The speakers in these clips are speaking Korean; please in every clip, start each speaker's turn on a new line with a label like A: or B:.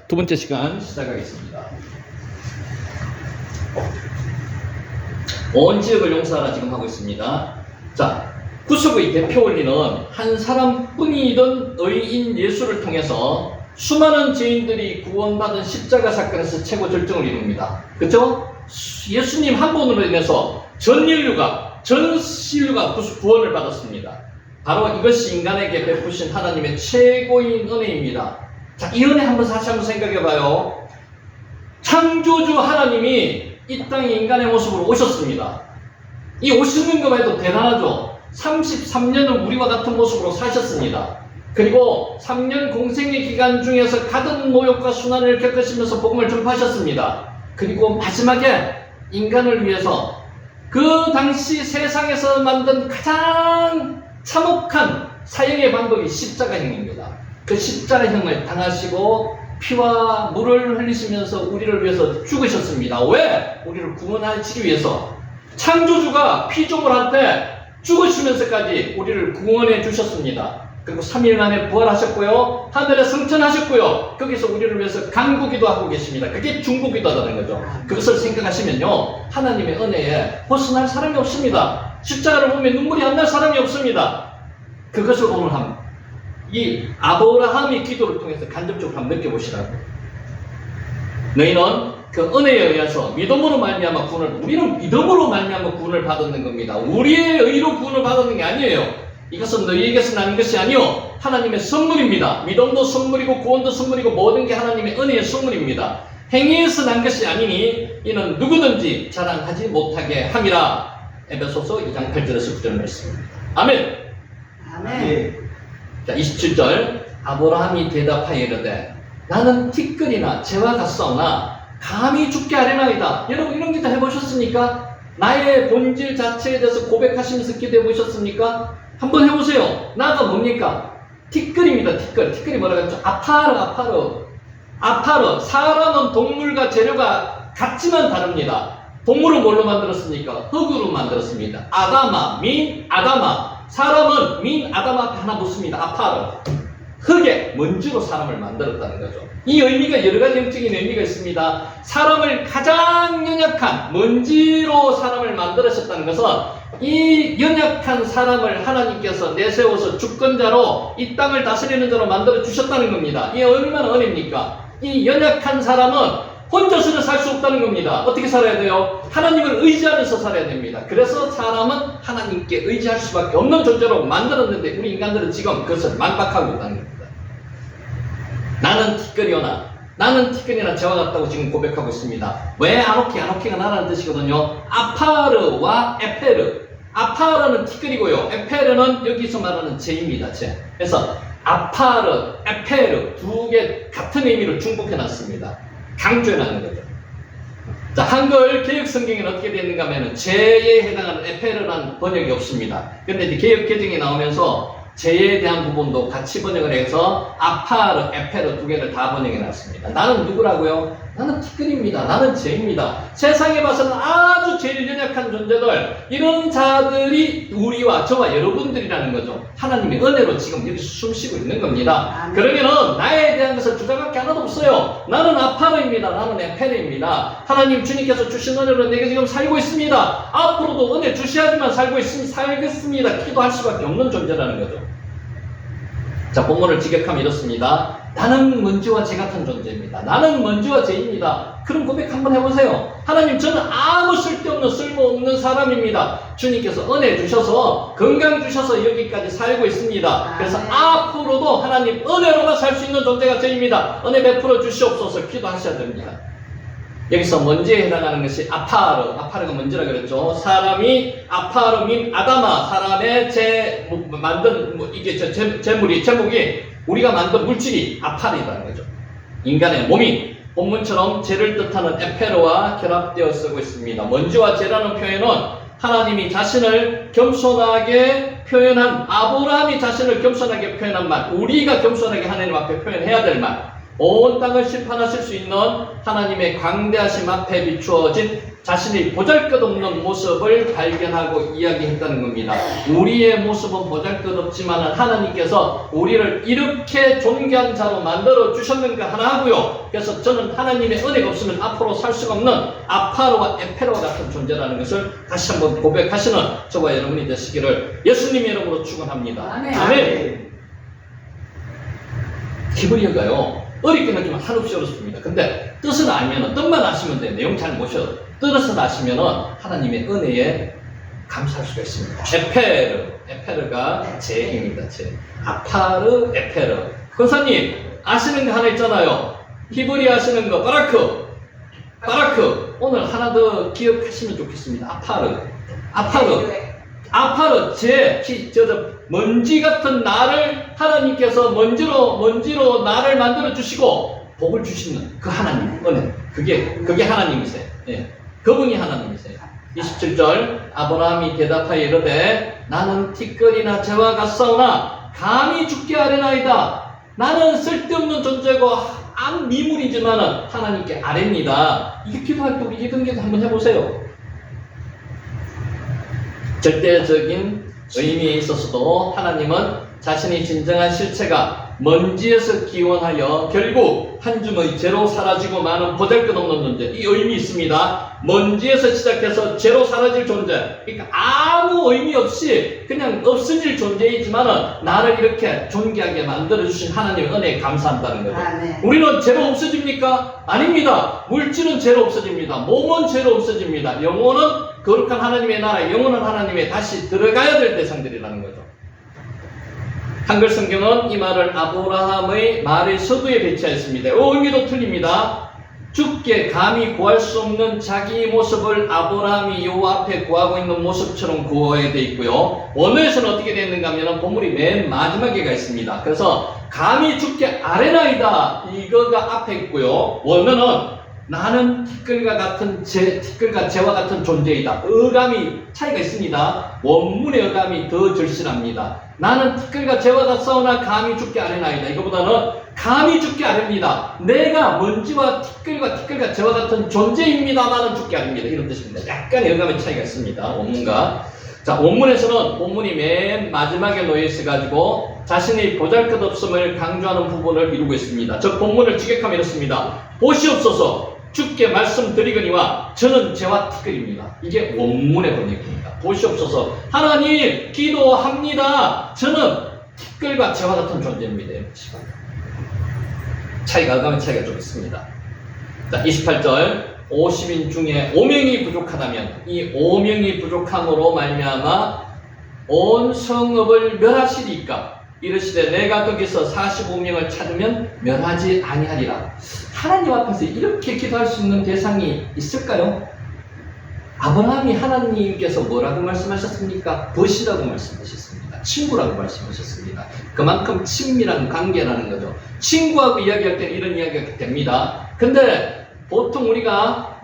A: 두 번째 시간 시작하겠습니다. 온 지역을 용서하라 지금 하고 있습니다. 자, 구속의 대표 원리는 한 사람뿐이던 의인 예수를 통해서 수많은 죄인들이 구원받은 십자가 사건에서 최고 절정을 이룹니다. 그렇죠? 예수님 한 분으로 인해서 전 인류가 구원을 받았습니다. 바로 이것이 인간에게 베푸신 하나님의 최고인 은혜입니다. 자, 이 은혜 다시 한번 생각해봐요. 창조주 하나님이 이 땅에 인간의 모습으로 오셨습니다. 이 오시는 것만 해도 대단하죠. 33년을 우리와 같은 모습으로 사셨습니다. 그리고 3년 공생의 기간 중에서 가든 모욕과 순환을 겪으시면서 복음을 전파하셨습니다. 그리고 마지막에 인간을 위해서 그 당시 세상에서 만든 가장 참혹한 사형의 방법이 십자가형입니다. 그 십자가형을 당하시고 피와 물을 흘리시면서 우리를 위해서 죽으셨습니다. 왜? 우리를 구원하시기 위해서. 창조주가 피조물한테 죽으시면서까지 우리를 구원해 주셨습니다. 그리고 3일 만에 부활하셨고요. 하늘에 승천하셨고요. 거기서 우리를 위해서 간구기도 하고 계십니다. 그게 중보기도라는 거죠. 그것을 생각하시면요, 하나님의 은혜에 벗어날 사람이 없습니다. 십자가를 보면 눈물이 안 날 사람이 없습니다. 그것을 오늘 이 아브라함의 기도를 통해서 간접적으로 한번 느껴보시라고. 너희는 그 은혜에 의해서 믿음으로 말미암아 구원을, 우리는 믿음으로 말미암아 구원을 받았는 겁니다. 우리의 의로 구원을 받았는 게 아니에요. 이것은 너희에게서 난 것이 아니요 하나님의 선물입니다. 믿음도 선물이고 구원도 선물이고 모든 게 하나님의 은혜의 선물입니다. 행위에서 난 것이 아니니 이는 누구든지 자랑하지 못하게 함이라. 에베소서 2장 8절에서 9절 말씀입니다. 아멘.
B: 아멘.
A: 자, 27절. 아브라함이 대답하여 이르되 나는 티끌이나 재와 같사오나 감히 죽게 하려나이다. 여러분 이런 기도 해보셨습니까? 나의 본질 자체에 대해서 고백하시면서 기도해 보셨습니까? 한번 해보세요. 나가 뭡니까? 티끌입니다. 티끌. 티끌이 뭐라고 했죠? 아파르. 사람은 동물과 재료가 같지만 다릅니다. 동물은 뭘로 만들었습니까? 흙으로 만들었습니다. 아다마. 사람은 아담 앞에 하나 붙습니다. 아파르. 흙에 먼지로 사람을 만들었다는 거죠. 이 의미가 여러 가지 영적인 의미가 있습니다. 사람을 가장 연약한 먼지로 사람을 만들으셨다는 것은 이 연약한 사람을 하나님께서 내세워서 주권자로 이 땅을 다스리는 자로 만들어 주셨다는 겁니다. 이게 얼마나 은혜입니까? 이 연약한 사람은 혼자서는 살 수 없다는 겁니다. 어떻게 살아야 돼요? 하나님을 의지하면서 살아야 됩니다. 그래서 사람은 하나님께 의지할 수밖에 없는 존재로 만들었는데 우리 인간들은 지금 그것을 만박하고 있다는 겁니다. 나는 티끌이나 재와 같다고 지금 고백하고 있습니다. 왜 아노키가 나라는 뜻이거든요. 아파르와 에페르. 아파르는 티끌이고요. 에페르는 여기서 말하는 재입니다. 재. 그래서 아파르, 에페르 두 개 같은 의미를 중복해 놨습니다. 강조해놨는 거죠. 자, 한글 개혁 성경에는 어떻게 되어 있는가 하면 죄에 해당하는 에페르라는 번역이 없습니다. 근데 이제 개혁 개정이 나오면서 죄에 대한 부분도 같이 번역을 해서 아파르, 에페르 두 개를 다 번역해 놨습니다. 나는 누구라고요? 나는 티끌입니다. 나는 죄입니다. 세상에 봐서는 아주 제일 연약한 존재들, 이런 자들이 우리와 저와 여러분들이라는 거죠. 하나님의 은혜로 지금 여기서 숨쉬고 있는 겁니다. 그러면은 나에 대한 것을 주장할 게 하나도 없어요. 나는 아파르입니다. 나는 에페르입니다. 하나님 주님께서 주신 은혜로 내가 지금 살고 있습니다. 앞으로도 은혜 주셔야지만 살겠습니다. 기도할 수밖에 없는 존재라는 거죠. 자, 본문을 직역하면 이렇습니다. 나는 먼지와 재 같은 존재입니다. 나는 먼지와 재입니다. 그런 고백 한번 해보세요. 하나님, 저는 아무 쓸모없는 사람입니다. 주님께서 은혜 주셔서 건강 주셔서 여기까지 살고 있습니다. 그래서 앞으로도 하나님 은혜로만 살 수 있는 존재가 저입니다. 은혜 베풀어 주시옵소서 기도하셔야 됩니다. 여기서 먼지에 해당하는 것이 아파르가 먼지라 그랬죠. 사람이 아파르 아다마, 사람의 제목이 우리가 만든 물질이 아파르이라는 거죠. 인간의 몸이 본문처럼 죄를 뜻하는 에페르와 결합되어 쓰고 있습니다. 먼지와 죄라는 표현은 하나님이 자신을 겸손하게 표현한, 아브라함이 자신을 겸손하게 표현한 말, 우리가 겸손하게 하나님 앞에 표현해야 될 말, 온 땅을 심판하실 수 있는 하나님의 광대하심 앞에 비추어진 자신의 보잘것없는 모습을 발견하고 이야기했다는 겁니다. 우리의 모습은 보잘것없지만 하나님께서 우리를 이렇게 존귀한 자로 만들어 주셨는가 하나 하고요. 그래서 저는 하나님의 은혜가 없으면 앞으로 살 수가 없는 아파로와 에페로와 같은 존재라는 것을 다시 한번 고백하시는 저와 여러분이 되시기를 예수님의 이름으로 축원합니다. 아멘. 히브리어가요, 어렵게 느끼면 한없이 어렵습니다. 근데 뜻을 알면, 뜻만 아시면 돼요. 내용 잘 모셔도. 뜻을 아시면 하나님의 은혜에 감사할 수가 있습니다. 에페르가 제입니다. 제. 아파르, 에페르. 권사님, 아시는 거 하나 있잖아요. 히브리 아시는 거, 바라크. 오늘 하나 더 기억하시면 좋겠습니다. 아파르, 먼지 같은 나를 하나님께서 먼지로 나를 만들어 주시고 복을 주시는 그 하나님 은혜. 그게 하나님이세요. 예. 그분이 하나님이세요. 27절, 아브라함이 대답하여 이르되 나는 티끌이나 재와 같사오나 감히 죽게 아뢰나이다. 나는 쓸데없는 존재고 아무 미물이지만은 하나님께 아뢰입니다. 이게 기도할 때 우리 이런 기도 한번 해보세요. 절대적인 의미에 있어서도 하나님은 자신의 진정한 실체가 먼지에서 기원하여 결국 한 줌의 죄로 사라지고 마는 보잘것없는 존재, 이 의미 있습니다. 먼지에서 시작해서 죄로 사라질 존재, 그러니까 아무 의미 없이 그냥 없어질 존재이지만 나를 이렇게 존귀하게 만들어주신 하나님의 은혜에 감사한다는 거죠.
B: 네.
A: 우리는 죄로 없어집니까? 아닙니다. 물질은 죄로 없어집니다. 몸은 죄로 없어집니다. 영혼은 거룩한 하나님의 나라, 영원한 하나님에 다시 들어가야 될 대상들이라는 거죠. 한글 성경은 이 말을 아브라함의 말의 서두에 배치하였습니다. 의미도 틀립니다. 죽게 감히 구할 수 없는 자기 모습을 아브라함이 여호와 앞에 구하고 있는 모습처럼 구하게 되어 있고요. 원어에서는 어떻게 되어 있는가 하면 본문이 맨 마지막에가 있습니다. 그래서 감히 죽게 아뢰나이다, 이거가 앞에 있고요. 원어는 나는 티끌과 재와 같은 존재이다. 어감이 차이가 있습니다. 원문의 어감이 더 절실합니다. 나는 티끌과 재와 같사오나 감히 죽게 아뢰나이다. 이거보다는 감히 죽게 아뢰입니다. 내가 먼지와 티끌과 재와 같은 존재입니다만은 죽게 아뢰입니다. 이런 뜻입니다. 약간의 어감의 차이가 있습니다. 원문과. 자, 원문에서는 본문이 맨 마지막에 놓여 있어가지고 자신의 보잘것없음을 강조하는 부분을 이루고 있습니다. 저 본문을 직역하면 이렇습니다. 보시옵소서, 주께 말씀드리거니와 저는 재와 티끌입니다. 이게 원문의 번역입니다. 보시옵소서, 하나님 기도합니다. 저는 티끌과 재와 같은 존재입니다. 어감의 차이가 좀 있습니다. 자, 28절, 50인 중에 5명이 부족하다면 이 5명이 부족함으로 말미암아 온 성읍을 멸하시리까 이르시되 내가 거기서 45명을 찾으면 멸하지 아니하리라. 하나님 앞에서 이렇게 기도할 수 있는 대상이 있을까요? 아브라함이 하나님께서 뭐라고 말씀하셨습니까? 벗이라고 말씀하셨습니다. 친구라고 말씀하셨습니다. 그만큼 친밀한 관계라는 거죠. 친구하고 이야기할 때는 이런 이야기가 됩니다. 근데 보통 우리가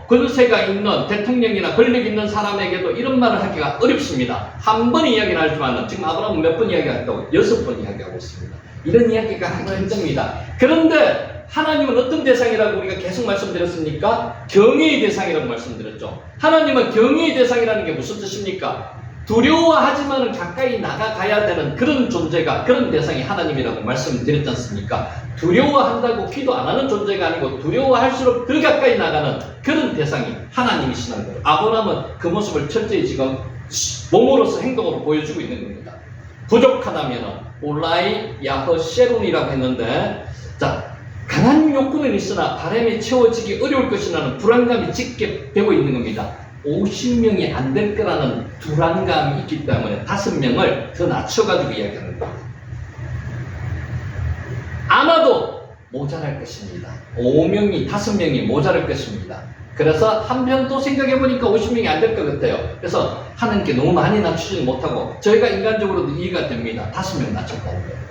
A: 권세가 있는 대통령이나 권력 있는 사람에게도 이런 말을 하기가 어렵습니다. 한 번 이야기를 하지만 지금 아브라함은 몇 번 이야기했다고? 6번 이야기하고 있습니다. 이런 이야기가 하기가 힘듭니다. 그런데 하나님은 어떤 대상이라고 우리가 계속 말씀드렸습니까? 경외의 대상이라고 말씀드렸죠. 하나님은 경외의 대상이라는 게 무슨 뜻입니까? 두려워하지만 가까이 나가가야 되는 그런 존재가, 그런 대상이 하나님이라고 말씀드렸지 않습니까? 두려워한다고 기도 안 하는 존재가 아니고 두려워할수록 더 가까이 나가는 그런 대상이 하나님이시라는 거예요. 아브라함은 그 모습을 철저히 지금 몸으로서 행동으로 보여주고 있는 겁니다. 부족하다면 올라이 야허셰론이라고 했는데, 자, 강한 욕구는 있으나 바람에 채워지기 어려울 것이라는 불안감이 짙게 배고 있는 겁니다. 50명이 안 될 거라는 불안감이 있기 때문에 5명을 더 낮춰가지고 이야기하는 겁니다. 아마도 모자랄 것입니다. 5명이 모자랄 것입니다. 그래서 한편 또 생각해보니까 50명이 안 될 것 같아요. 그래서 하나님께 너무 많이 낮추지는 못하고 저희가 인간적으로도 이해가 됩니다. 5명 낮췄다는 거예요.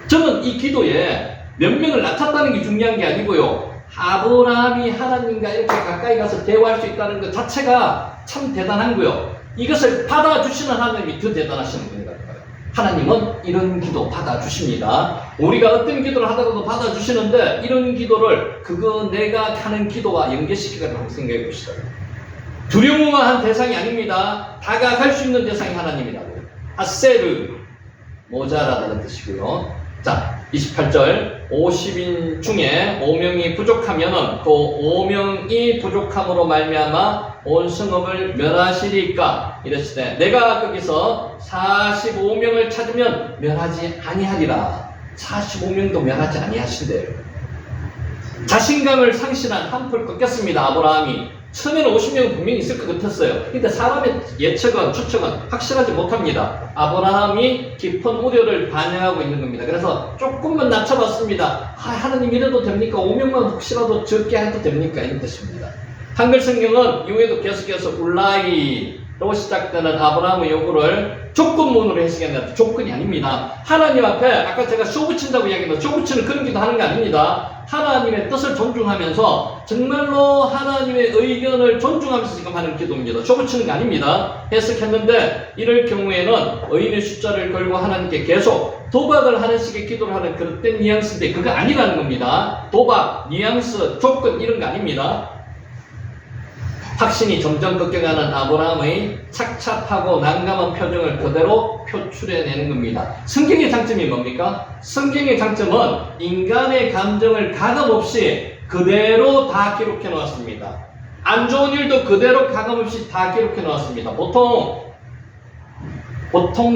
A: 저는 이 기도에 몇 명을 낮췄다는 게 중요한 게 아니고요. 아브라함이 하나님과 이렇게 가까이 가서 대화할 수 있다는 것 자체가 참 대단한 거요. 이것을 받아주시는 하나님이 더 대단하신 분인 것 같아요. 하나님은 이런 기도 받아주십니다. 우리가 어떤 기도를 하다가도 받아주시는데 이런 기도를 그거 내가 하는 기도와 연계시키라고 생각해 보시다. 두려워한 대상이 아닙니다. 다가갈 수 있는 대상이 하나님이라고요. 아세르, 모자라다는 뜻이고요. 자, 28절 50인 중에 5명이 부족하면은 그 5명이 부족함으로 말미암아 온 성읍을 멸하시리까 이랬을 때 내가 거기서 45명을 찾으면 멸하지 아니하리라. 45명도 멸하지 아니하신대요. 자신감을 상실한 한풀 꺾였습니다. 아브라함이 처음에는 50명은 분명히 있을 것 같았어요. 근데 사람의 예측은 추측은 확실하지 못합니다. 아브라함이 깊은 우려를 반영하고 있는 겁니다. 그래서 조금만 낮춰봤습니다. 하나님 이래도 됩니까? 5명만 혹시라도 적게 해도 됩니까? 이런 뜻입니다. 한글 성경은 이후에도 계속해서 울라이로 시작되는 아브라함의 요구를 조건문으로 해석했는데 조건이 아닙니다. 하나님 앞에 아까 제가 쇼 붙인다고 이야기했는데 쇼 붙이는 그런 기도 하는 게 아닙니다. 하나님의 뜻을 존중하면서 정말로 하나님의 의견을 존중하면서 지금 하는 기도입니다. 쇼 붙이는 게 아닙니다. 해석했는데 이럴 경우에는 의인의 숫자를 걸고 하나님께 계속 도박을 하는 식의 기도를 하는 그런 뉘앙스인데 그거 아니라는 겁니다. 도박, 뉘앙스, 조건 이런 거 아닙니다. 확신이 점점 꺾여가는 아브라함의 착잡하고 난감한 표정을 그대로 표출해내는 겁니다. 성경의 장점이 뭡니까? 성경의 장점은 인간의 감정을 가감없이 그대로 다 기록해 놓았습니다. 안 좋은 일도 그대로 가감없이 다 기록해 놓았습니다. 보통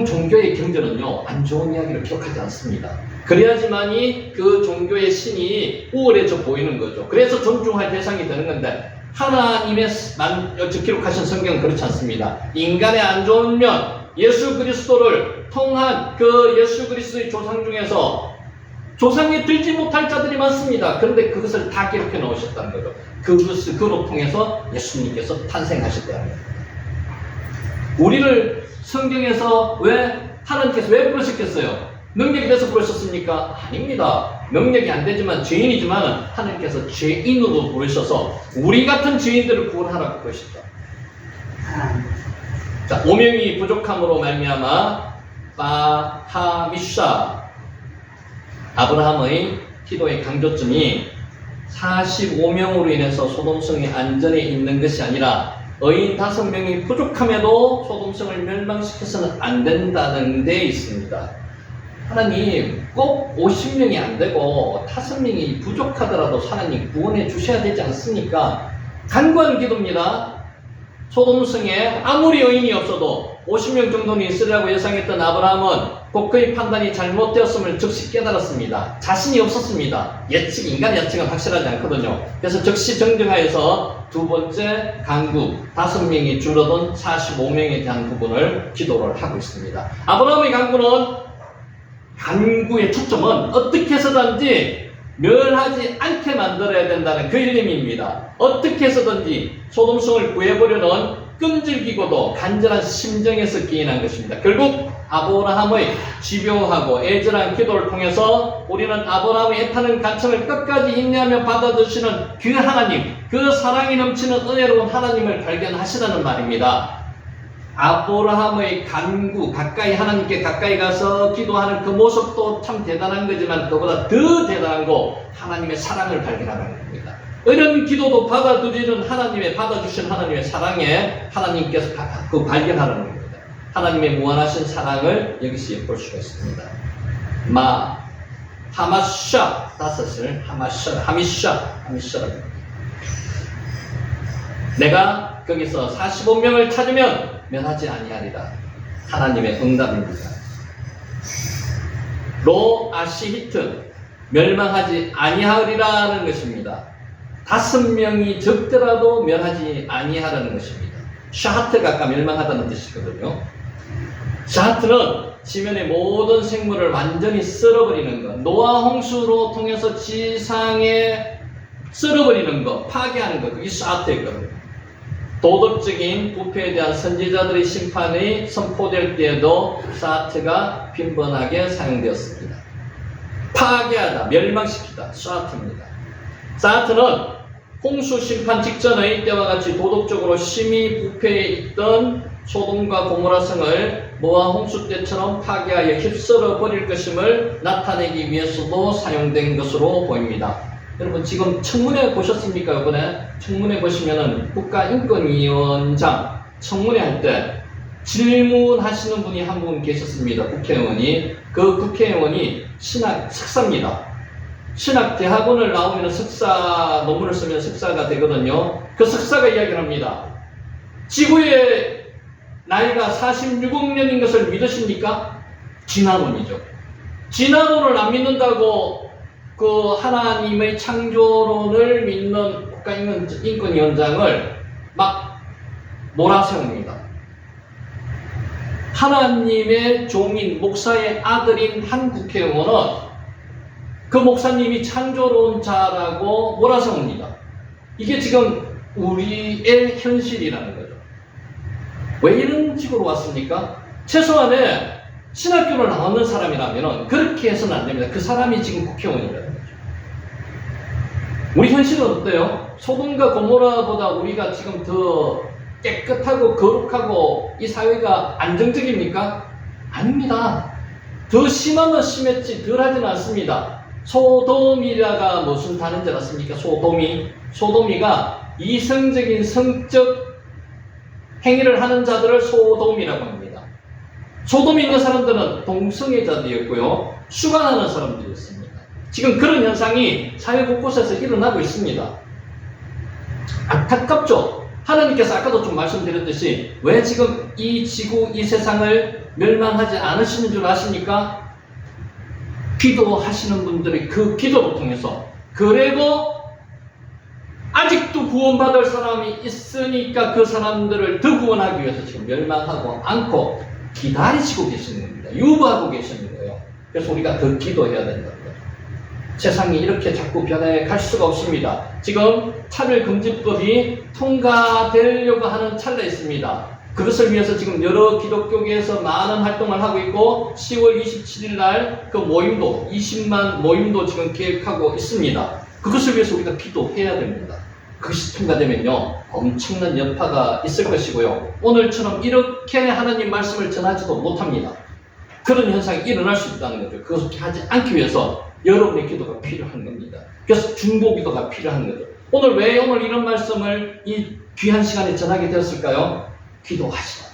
A: 종교의 경전은요, 안 좋은 이야기를 기록하지 않습니다. 그래야지만이 그 종교의 신이 우월해져 보이는 거죠. 그래서 존중할 대상이 되는 건데, 하나님의 기록하신 성경은 그렇지 않습니다. 인간의 안 좋은 면, 예수 그리스도를 통한 그 예수 그리스도의 조상 중에서 조상에 들지 못할 자들이 많습니다. 그런데 그것을 다 기록해 놓으셨다는 거죠. 그로 통해서 예수님께서 탄생하셨다는 거예요. 우리를 성경에서 하나님께서 왜 부르셨겠어요? 능력이 돼서 부르셨습니까? 아닙니다. 능력이 안 되지만 죄인이지만 하나님께서 죄인으로 부르셔서 우리 같은 죄인들을 구원하라고 부르셨다. 자, 5명이 부족함으로 말미암아 바하미샤 아브라함의 기도의 강조점이 45명으로 인해서 소돔성이 안전에 있는 것이 아니라 의인 5명이 부족함에도 소돔성을 멸망시켜서는 안 된다는 데 있습니다. 하나님 꼭 50명이 안 되고 5명이 부족하더라도 하나님 구원해 주셔야 되지 않습니까? 간구하는 기도입니다. 소돔성에 아무리 의인이 없어도 50명 정도는 있으리라고 예상했던 아브라함은 그의 판단이 잘못되었음을 즉시 깨달았습니다. 자신이 없었습니다. 인간 예측은 확실하지 않거든요. 그래서 즉시 정정하여서 두 번째 간구, 5명이 줄어든 45명에 대한 부분을 기도를 하고 있습니다. 아브라함의 간구의 초점은 어떻게 해서든지 멸하지 않게 만들어야 된다는 그 일념입니다. 어떻게 해서든지 소돔성을 구해보려는 끈질기고도 간절한 심정에서 기인한 것입니다. 결국 아브라함의 집요하고 애절한 기도를 통해서 우리는 아브라함의 애타는 간청을 끝까지 인내하며 받아주시는 그 하나님, 그 사랑이 넘치는 은혜로운 하나님을 발견하시라는 말입니다. 아브라함의 간구, 하나님께 가까이 가서 기도하는 그 모습도 참 대단한 거지만 그보다 더 대단한 거 하나님의 사랑을 발견하는 겁니다. 이런 기도도 받아주신 하나님의 사랑에 하나님께서 발견하는 겁니다. 하나님의 무한하신 사랑을 여기서 엿볼 수가 있습니다. 하마샤, 하미샤라고 합니다. 내가 거기서 45명을 찾으면 면하지 아니하리라. 하나님의 응답입니다. 로아시히트, 멸망하지 아니하리라는 것입니다. 5명이 적더라도 멸하지 아니하라는 것입니다. 샤하트가 아까 멸망하다는 뜻이거든요. 샤하트는 지면의 모든 생물을 완전히 썰어버리는 것, 노아 홍수로 통해서 지상에 썰어버리는 것, 파괴하는 것, 그게 샤하트였거든요. 도덕적인 부패에 대한 선지자들의 심판이 선포될 때에도 샤하트가 빈번하게 사용되었습니다. 파괴하다, 멸망시키다, 샤하트입니다. 샤하트는 홍수 심판 직전의 때와 같이 도덕적으로 심히 부패해 있던 소돔과 고모라 성을 노아 홍수 때처럼 파괴하여 휩쓸어 버릴 것임을 나타내기 위해서도 사용된 것으로 보입니다. 여러분 지금 청문회 보셨습니까? 이번에 청문회 보시면은 국가인권위원장 청문회 할 때 질문하시는 분이 한 분 계셨습니다. 국회의원이. 그 국회의원이 신학 석사입니다. 신학대학원을 나오면 석사 논문을 쓰면 석사가 되거든요. 그 석사가 이야기를 합니다. 지구의 나이가 46억 년인 것을 믿으십니까? 진화론이죠. 진화론을 안 믿는다고 그 하나님의 창조론을 믿는 국가인권위원장을 막 몰아세웁니다. 하나님의 종인 목사의 아들인 한 국회의원은 그 목사님이 창조론자라고 몰아세웁니다. 이게 지금 우리의 현실이라는 거죠. 왜 이런 식으로 왔습니까? 최소한에 신학교를 나오는 사람이라면 그렇게 해서는 안 됩니다. 그 사람이 지금 국회의원이라는 거죠. 우리 현실은 어때요? 소돔과 고모라보다 우리가 지금 더 깨끗하고 거룩하고 이 사회가 안정적입니까? 아닙니다. 더 심하면 심했지 덜 하지는 않습니다. 소돔이라가 무슨 단어인지 아십니까? 소돔이가 이성적인 성적 행위를 하는 자들을 소돔이라고 합니다. 소돔에 있는 사람들은 동성애자들이었고요. 수간하는 사람들이었습니다. 지금 그런 현상이 사회 곳곳에서 일어나고 있습니다. 안타깝죠? 하나님께서 아까도 좀 말씀드렸듯이 왜 지금 이 지구, 이 세상을 멸망하지 않으시는 줄 아십니까? 기도하시는 분들이 그 기도를 통해서 그리고 아직도 구원받을 사람이 있으니까 그 사람들을 더 구원하기 위해서 지금 멸망하고 않고 기다리시고 계시는 겁니다. 유보하고 계시는 거예요. 그래서 우리가 더 기도해야 된다는 거죠. 세상이 이렇게 자꾸 변해갈 수가 없습니다. 지금 차별금지법이 통과되려고 하는 찰나에 있습니다. 그것을 위해서 지금 여러 기독교계에서 많은 활동을 하고 있고 10월 27일 날 그 모임도 20만 모임도 지금 계획하고 있습니다. 그것을 위해서 우리가 기도해야 됩니다. 그것이 통과되면요 엄청난 여파가 있을 것이고요. 오늘처럼 이렇게 하나님 말씀을 전하지도 못합니다. 그런 현상이 일어날 수 있다는 거죠. 그것을 하지 않기 위해서 여러분의 기도가 필요한 겁니다. 그래서 중보 기도가 필요한 거죠. 오늘 왜 오늘 이런 말씀을 이 귀한 시간에 전하게 되었을까요? 기도하시라.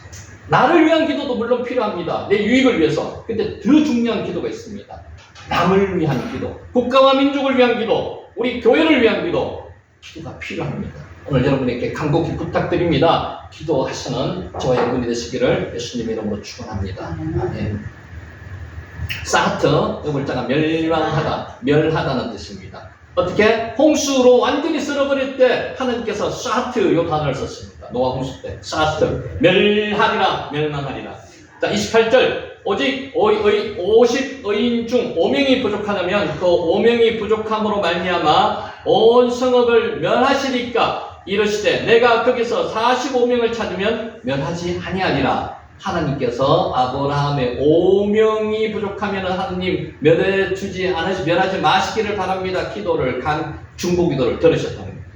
A: 나를 위한 기도도 물론 필요합니다. 내 유익을 위해서. 근데 더 중요한 기도가 있습니다. 남을 위한 기도, 국가와 민족을 위한 기도, 우리 교회를 위한 기도가 필요합니다. 오늘 여러분에게 간곡히 부탁드립니다. 기도하시는 저와 여러분이 되시기를 예수님의 이름으로 축원합니다. 아멘. 사하트, 이 글자가 멸망하다, 멸하다는 뜻입니다. 어떻게? 홍수로 완전히 썰어버릴 때 하나님께서 사하트 이 단어를 썼습니다. 노아 홍수 때 사하트, 멸하리라, 멸망하리라. 자, 28절 오직 50의인 중 5명이 부족하다면 그 5명이 부족함으로 말미암아 온 성읍을 멸하시리까 이르시되 내가 거기서 45명을 찾으면 멸하지 아니하리라. 하나님께서 아브라함의 5명이 부족하면 하나님 멸하지 마시기를 바랍니다. 기도를 중보 기도를 들으셨다는 겁니다.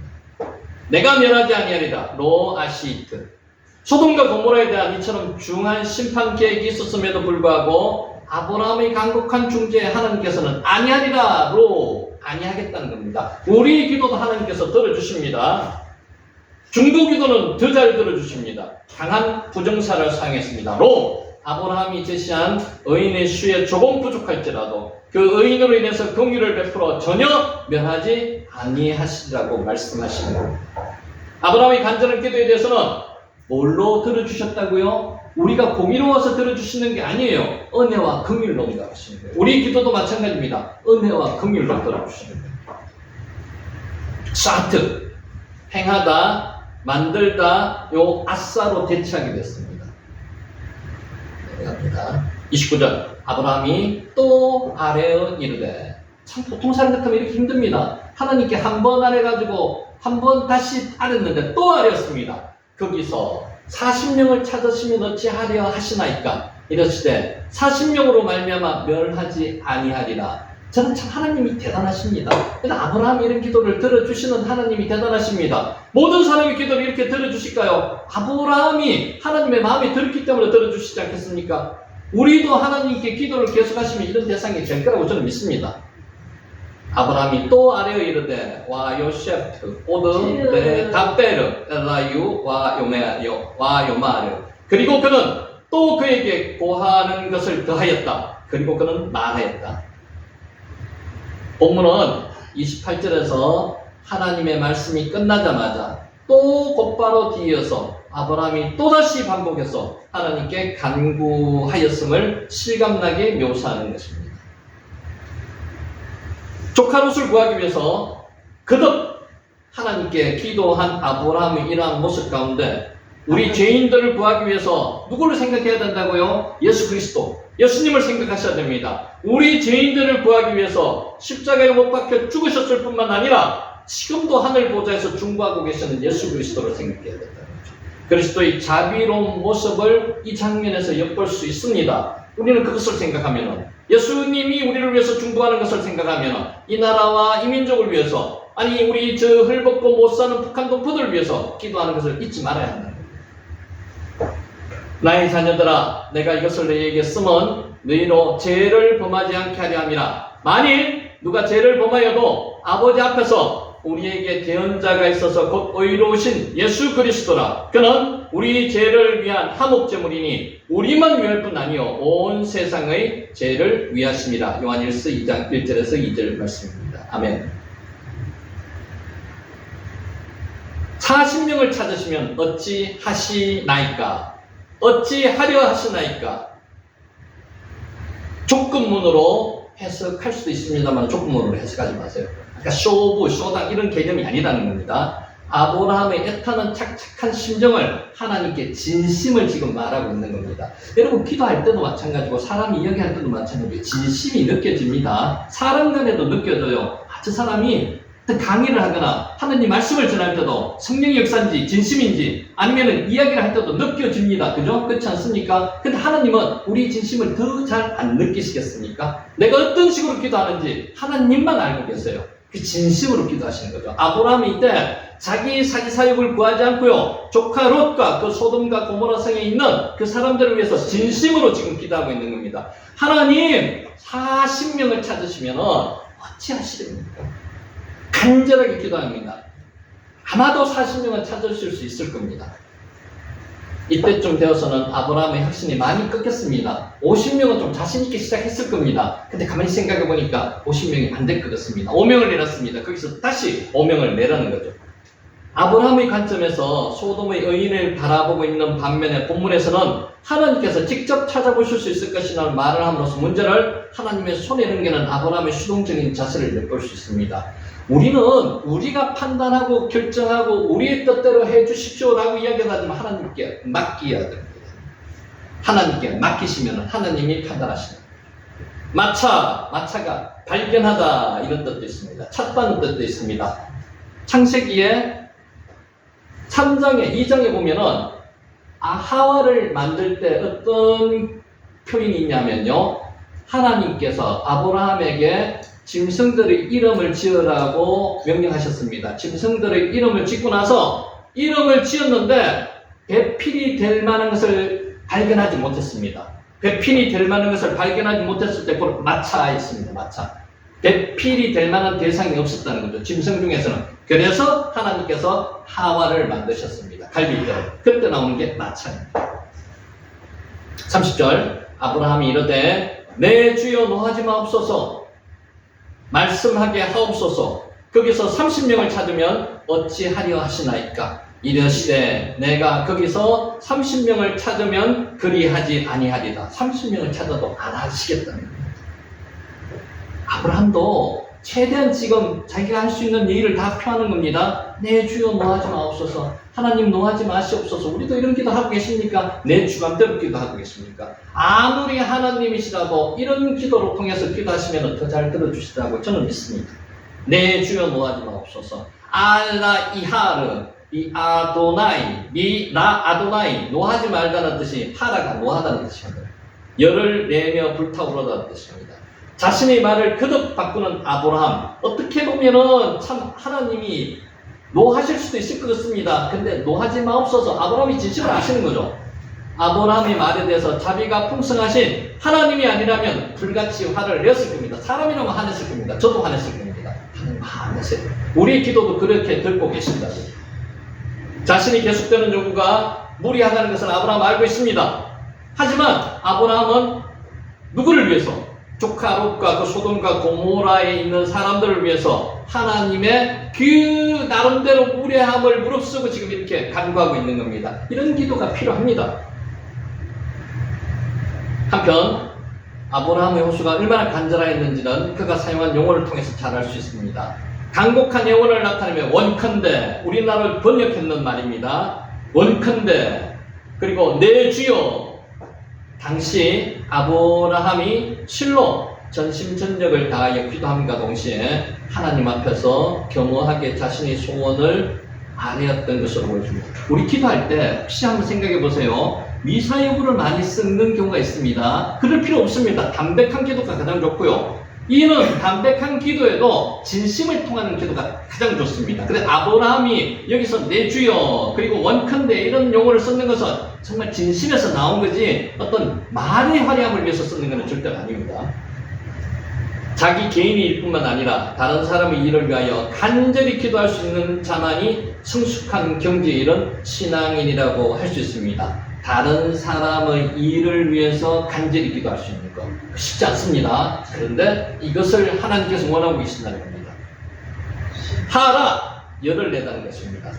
A: 내가 멸하지 아니하리라. 로아시트. 소돔과 고모라에 대한 이처럼 중한 심판 계획이 있었음에도 불구하고 아브라함의 간곡한 중재에 하나님께서는 아니하리라로 아니하겠다는 겁니다. 우리 기도도 하나님께서 들어주십니다. 중보 기도는 더 잘 들어주십니다. 강한 부정사를 사용했습니다. 로 아브라함이 제시한 의인의 수에 조금 부족할지라도 그 의인으로 인해서 긍휼을 베풀어 전혀 멸하지 아니하시리라고 말씀하시는 겁니다. 아브라함의 간절한 기도에 대해서는 뭘로 들어주셨다고요? 우리가 공의로워서 들어주시는 게 아니에요. 은혜와 긍휼로 하시는 거예요. 우리 기도도 마찬가지입니다. 은혜와 긍휼로 들어주시는 거예요. 사트, 행하다, 만들다, 요 아싸로 대체하게 됐습니다. 네, 갑니다. 29절 아브라함이 또 아뢰어 이르되 참 보통 사람 같으면 이렇게 힘듭니다. 하나님께 한 번 아뢰가지고 한 번 다시 아뢰었는데 또 아뢰었습니다. 거기서 40명을 찾으시면 어찌하려 하시나이까 이러시되 40명으로 말미암아 멸하지 아니하리라. 저는 참 하나님이 대단하십니다. 아브라함이 이런 기도를 들어주시는 하나님이 대단하십니다. 모든 사람의 기도를 이렇게 들어주실까요? 아브라함이 하나님의 마음에 들었기 때문에 들어주시지 않겠습니까? 우리도 하나님께 기도를 계속하시면 이런 대상이 될 거라고 저는 믿습니다. 아브라함이 또 아뢰어 이르되 와 요셉트 오드 네 답베르 엘라유 와 요마르 그리고 그는 또 그에게 고하는 것을 더하였다. 그리고 그는 말하였다. 본문은 28절에서 하나님의 말씀이 끝나자마자 또 곧바로 뒤이어서 아브라함이 또다시 반복해서 하나님께 간구하였음을 실감나게 묘사하는 것입니다. 조카 롯을 구하기 위해서 거듭 하나님께 기도한 아브라함의 이러한 모습 가운데 우리 죄인들을 구하기 위해서 누구를 생각해야 된다고요? 예수 그리스도, 예수님을 생각하셔야 됩니다. 우리 죄인들을 구하기 위해서 십자가에 못 박혀 죽으셨을 뿐만 아니라 지금도 하늘 보좌에서 중보하고 계시는 예수 그리스도를 생각해야 된다는 거죠. 그리스도의 자비로운 모습을 이 장면에서 엿볼 수 있습니다. 우리는 그것을 생각하면 예수님이 우리를 위해서 중보하는 것을 생각하면 이 나라와 이 민족을 위해서 아니 우리 저 헐벗고 못 사는 북한 동포들을 위해서 기도하는 것을 잊지 말아야 한다. 나의 자녀들아 내가 이것을 너희에게 쓰면 너희로 죄를 범하지 않게 하려 함이라. 만일 누가 죄를 범하여도 아버지 앞에서 우리에게 대언자가 있어서 곧 의로우신 예수 그리스도라. 그는 우리 죄를 위한 화목제물이니 우리만 위할 뿐 아니요 온 세상의 죄를 위하심이라. 요한일서 2장 1절에서 2절 말씀입니다. 아멘. 40명을 찾으시면 어찌 하시나이까? 어찌 하려 하시나이까? 조건문으로 해석할 수도 있습니다만 조건문으로 해석하지 마세요. 그러니까 쇼당 이런 개념이 아니라는 겁니다. 아브라함의 애타는 착착한 심정을 하나님께 진심을 지금 말하고 있는 겁니다. 여러분 기도할 때도 마찬가지고 사람이 이야기할 때도 마찬가지고 진심이 느껴집니다. 사람 간에도 느껴져요. 저 사람이 강의를 하거나 하나님 말씀을 전할 때도 성령의 역사인지 진심인지 아니면 이야기를 할 때도 느껴집니다. 그죠? 그렇지 않습니까? 근데 하나님은 우리 진심을 더 잘 안 느끼시겠습니까? 내가 어떤 식으로 기도하는지 하나님만 알고 계세요. 그 진심으로 기도하시는 거죠. 아브라함이 이때 자기 사기사욕을 구하지 않고요. 조카 롯과 그 소돔과 고모라 성에 있는 그 사람들을 위해서 진심으로 지금 기도하고 있는 겁니다. 하나님 40명을 찾으시면 어찌 하시렵니까? 간절하게 기도합니다. 아마도 40명은 찾으실 수 있을 겁니다. 이때쯤 되어서는 아브라함의 확신이 많이 꺾였습니다. 50명은 좀 자신있게 시작했을 겁니다. 근데 가만히 생각해 보니까 50명이 안 될 것 같습니다. 5명을 내렸습니다. 거기서 다시 5명을 내라는 거죠. 아브라함의 관점에서 소돔의 의인을 바라보고 있는 반면에 본문에서는 하나님께서 직접 찾아보실 수 있을 것이라는 말을 함으로써 문제를 하나님의 손에 넘기는 아브라함의 수동적인 자세를 엿볼 수 있습니다. 우리는 우리가 판단하고 결정하고 우리의 뜻대로 해주십시오라고 이야기하지만 하나님께 맡겨야 됩니다. 하나님께 맡기시면 하나님이 판단하시는 마차가 발견하다 이런 뜻도 있습니다. 찾다는 뜻도 있습니다. 창세기에 3장에 2장에 보면은 하와를 만들 때 어떤 표현이 있냐면요. 하나님께서 아브라함에게 짐승들의 이름을 지으라고 명령하셨습니다. 짐승들의 이름을 짓고 나서 이름을 지었는데 배필이 될 만한 것을 발견하지 못했습니다. 배필이 될 만한 것을 발견하지 못했을 때 바로 마차였습니다. 마차. 배필이 될 만한 대상이 없었다는 거죠. 짐승 중에서는. 그래서 하나님께서 하와를 만드셨습니다. 갈비뼈. 그때 나오는 게 마차입니다. 30절 아브라함이 이르되 내 주여 노하지 마옵소서 말씀하게 하옵소서. 거기서 30명을 찾으면 어찌하려 하시나이까? 이르시되 내가 거기서 30명을 찾으면 그리하지 아니하리다. 30명을 찾아도 안 하시겠다는 겁니다. 아브라함도 최대한 지금 자기가 할 수 있는 일을 다 표하는 겁니다. 내 주여 노하지 마옵소서. 하나님 노하지 마시옵소서. 우리도 이런 기도 하고 계십니까? 내 주관대로 기도하고 계십니까? 아무리 하나님이시라도 이런 기도를 통해서 기도하시면 더 잘 들어주시라고 저는 믿습니다. 내 주여 노하지 마옵소서. 알라 이하르 이 아도나이 이 나 아도나이 노하지 말다는 뜻이 하라가 노하다는 뜻입니다. 열을 내며 불타오르다는 뜻입니다. 자신의 말을 거듭 바꾸는 아브라함. 어떻게 보면은 참 하나님이 노하실 수도 있을 것 같습니다. 근데 노하지 마옵소서. 아브라함이 진심을 아시는 거죠. 아브라함의 말에 대해서 자비가 풍성하신 하나님이 아니라면 불같이 화를 냈을 겁니다. 사람이라면 화냈을 겁니다. 저도 화냈을 겁니다. 하나님 화내세요. 우리의 기도도 그렇게 듣고 계십니다. 자신이 계속되는 요구가 무리하다는 것을 아브라함 알고 있습니다. 하지만 아브라함은 누구를 위해서? 조카 롯과 그 소돔과 고모라에 있는 사람들을 위해서 하나님의 그 나름대로 무례함을 무릅쓰고 지금 이렇게 간구하고 있는 겁니다. 이런 기도가 필요합니다. 한편 아브라함의 호수가 얼마나 간절하였는지는 그가 사용한 용어를 통해서 잘 알 수 있습니다. 간곡한 영혼을 나타내며 원컨대, 우리나라를 번역했는 말입니다. 원컨대, 그리고 내 주여. 당시 아브라함이 실로 전심전력을 다하여 기도함과 동시에 하나님 앞에서 겸허하게 자신의 소원을 아뢰었던 것으로 보여집니다. 우리 기도할 때 혹시 한번 생각해 보세요. 미사여구를 많이 쓰는 경우가 있습니다. 그럴 필요 없습니다. 담백한 기도가 가장 좋고요. 이는 담백한 기도에도 진심을 통하는 기도가 가장 좋습니다. 그래서 아브라함이 여기서 내 주여 그리고 원컨대 이런 용어를 쓰는 것은 정말 진심에서 나온 거지 어떤 말의 화려함을 위해서 쓰는 것은 절대가 아닙니다. 자기 개인의 일뿐만 아니라 다른 사람의 일을 위하여 간절히 기도할 수 있는 자만이 성숙한 경지에 이른 신앙인이라고 할 수 있습니다. 다른 사람의 일을 위해서 간절히 기도할 수 있는 것 쉽지 않습니다. 그런데 이것을 하나님께서 원하고 계신다는 겁니다. 화하라! 열을 내다는 것입니다.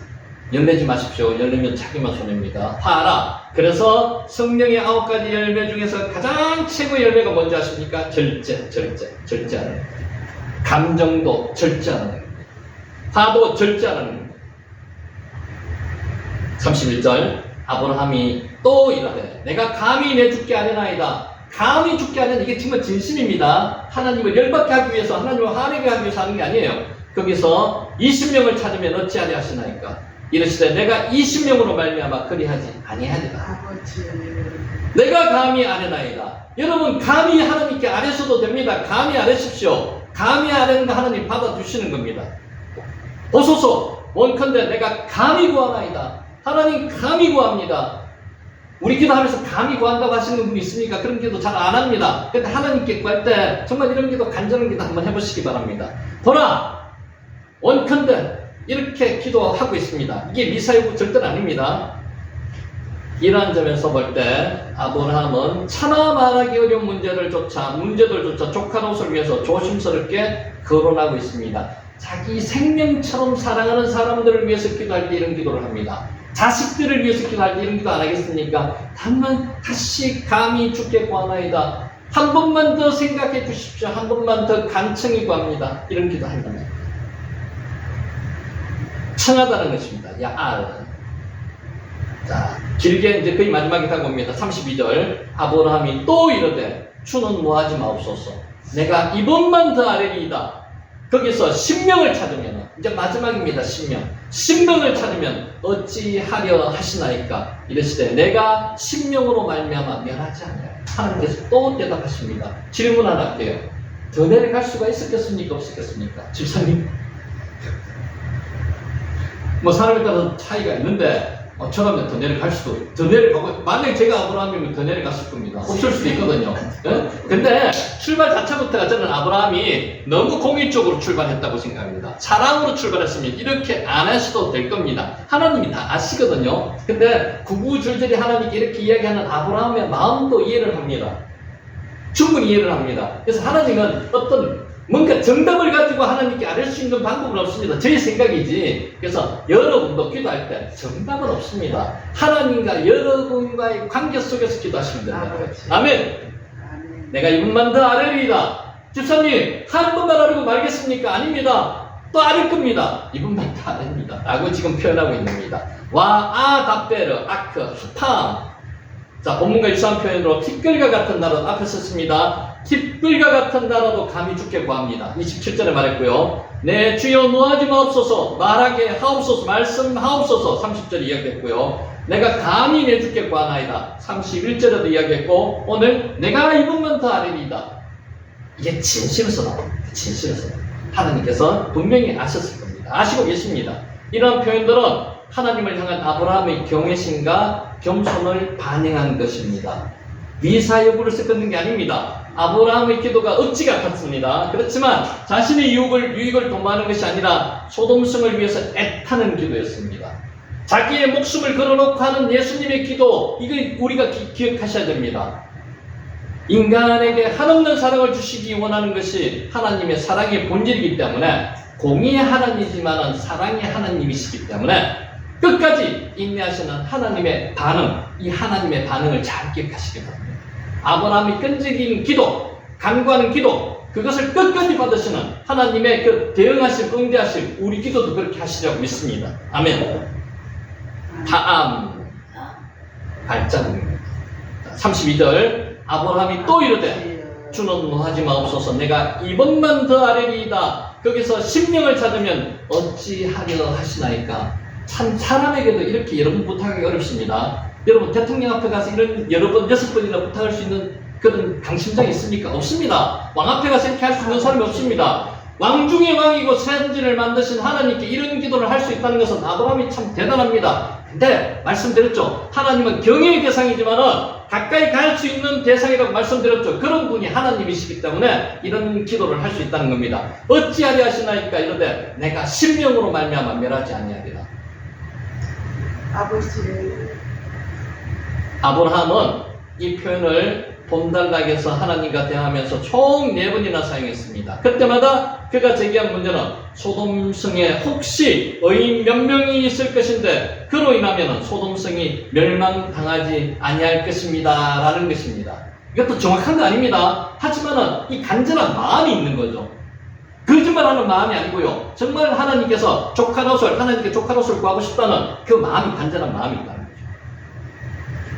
A: 열내지 마십시오. 열내면 자기만 손해입니다. 화하라! 그래서 성령의 9가지 열매 중에서 가장 최고의 열매가 뭔지 아십니까? 절제하는 감정도 절제하는 화도 절제하는 31절 아브라함이 또 이르되 내가 감히 내 죽게 하려나이다. 감히 죽게 하는 이게 정말 진심입니다. 하나님을 열받게 하기 위해서 하나님을 화내게 하기 위해서 하는 게 아니에요. 거기서 20명을 찾으면 어찌하리 하시나이까. 이르시되 내가 20명으로 말미암아 그리하지 아니하리라. 내가 감히 아뢰나이다. 여러분 감히 하나님께 아뢰셔도 됩니다. 감히 아뢰십시오. 감히 아뢰는 거 하나님 받아주시는 겁니다. 보소서 원컨대 내가 감히 구하나이다. 하나님 감히 구합니다. 우리 기도하면서 감히 구한다고 하시는 분이 있습니까? 그런 기도 잘 안 합니다. 근데 하나님께 구할 때 정말 이런 기도 간절한 기도 한번 해보시기 바랍니다. 보라 원컨대 이렇게 기도하고 있습니다. 이게 미사여구 절대는 아닙니다. 이러한 점에서 볼 때 아브라함은 차마 말하기 어려운 문제들조차 조카 롯을 위해서 조심스럽게 거론하고 있습니다. 자기 생명처럼 사랑하는 사람들을 위해서 기도할 때 이런 기도를 합니다. 자식들을 위해서 기도할 때 이런 기도 안 하겠습니까? 다만 다시 감히 주께 구하나이다. 한 번만 더 생각해 주십시오. 한 번만 더 간청히 구합니다. 이런 기도 한다면 청하다는 것입니다. 야알. 자, 길게 이제 거의 마지막에 다가옵니다. 32절 아브라함이 또 이르되 주는 뭐하지 마옵소서. 내가 이번만 더 아뢰리이다. 거기서 10명을 찾으면 이제 마지막입니다. 10명을 찾으면 어찌하려 하시나이까. 이르시되 내가 10명으로 말미암아 멸하지 않아요. 하나님께서 또 대답하십니다. 질문 하나 할게요. 더 내려갈 수가 있었겠습니까? 없었겠습니까? 집사님? 뭐 사람에 따라 차이가 있는데 저라면 더 내려갈 수도, 더 내려가고, 만약에 제가 아브라함이면 더 내려갔을 겁니다. 없을 수도 있거든요. 네? 근데 출발 자체부터가 저는 아브라함이 너무 공익적으로 출발했다고 생각합니다. 사랑으로 출발했으면 이렇게 안 하셔도 될 겁니다. 하나님이 다 아시거든요. 근데 구구절절히 하나님께 이렇게 이야기하는 아브라함의 마음도 이해를 합니다. 충분히 이해를 합니다. 그래서 하나님은 어떤 뭔가 정답을 가지고 하나님께 아뢰 수 있는 방법은 없습니다. 제 생각이지. 그래서 여러분도 기도할 때 정답은 없습니다. 하나님과 여러분과의 관계 속에서 기도하시면 됩니다. 아멘. 내가 이분만 더 아뢰리이다. 집사님 한 번만 아뢰고 말겠습니까? 아닙니다. 또 아뢰 겁니다. 이분만 더 아뢰입니다. 라고 지금 표현하고 있습니다. 와, 아, 답베르, 아크, 팜. 자, 본문과 유사한 표현으로 티끌과 같은 나라도 앞에 썼습니다. 티끌과 같은 나라도 감히 죽게 구합니다. 27절에 말했고요. 내 주여 노하지 마옵소서, 말하게 하옵소서, 말씀하옵소서 30절에 이야기했고요. 내가 감히 내 주께 구하나이다 31절에도 이야기했고, 오늘 내가 이분만 더 아뢰리이다. 이게 진실에서 나옵니다. 진실에서. 하나님께서 분명히 아셨을 겁니다. 아시고 계십니다. 이런 표현들은 하나님을 향한 아브라함의 경외심과 겸손을 반영한 것입니다. 미사 여부를 섞는 게 아닙니다. 아브라함의 기도가 억지가 같습니다. 그렇지만 자신의 유익을 도모하는 것이 아니라 소돔성을 위해서 애타는 기도였습니다. 자기의 목숨을 걸어놓고 하는 예수님의 기도, 이걸 우리가 기억하셔야 됩니다. 인간에게 한없는 사랑을 주시기 원하는 것이 하나님의 사랑의 본질이기 때문에, 공의의 하나님이지만 사랑의 하나님이시기 때문에 끝까지 인내하시는 하나님의 반응, 이 하나님의 반응을 잘 기억하시기 바랍니다. 아브라함이 끈질긴 기도, 간구하는 기도, 그것을 끝까지 받으시는 하나님의 그 대응하심, 응대하심, 우리 기도도 그렇게 하시려고 믿습니다. 아멘. 다음 발자국입니다. 32절 아브라함이 또 이르되 주는 노하지 마옵소서. 내가 이번만 더 아뢰리이다. 거기서 심령을 찾으면 어찌하려 하시나이까. 참 사람에게도 이렇게 여러 번 부탁하기 어렵습니다. 여러분 대통령 앞에 가서 이런 여러 번 6번이나 부탁할 수 있는 그런 강심장이 있습니까? 없습니다. 왕 앞에 가서 이렇게 할 수 있는 사람이 없습니다. 왕 중의 왕이고 천지를 만드신 하나님께 이런 기도를 할 수 있다는 것은 아브라함이 참 대단합니다. 근데 말씀드렸죠. 하나님은 경외의 대상이지만은 가까이 갈 수 있는 대상이라고 말씀드렸죠. 그런 분이 하나님이시기 때문에 이런 기도를 할 수 있다는 겁니다. 어찌하려 하시나이까 이르되 내가 심령으로 말미암아 멸하지 아니하리라. 아브라함은 이 표현을 본달락에서 하나님과 대하면서 총 4번이나 사용했습니다. 그때마다 그가 제기한 문제는 소돔성에 혹시 의인 몇 명이 있을 것인데 그로 인하면 소돔성이 멸망당하지 아니할 것입니다 라는 것입니다. 이것도 정확한 거 아닙니다. 하지만은 이 간절한 마음이 있는 거죠. 거짓말하는 마음이 아니고요. 정말 하나님께서 하나님께 조카롯을 구하고 싶다는 그 마음이, 간절한 마음이 있다는 거죠.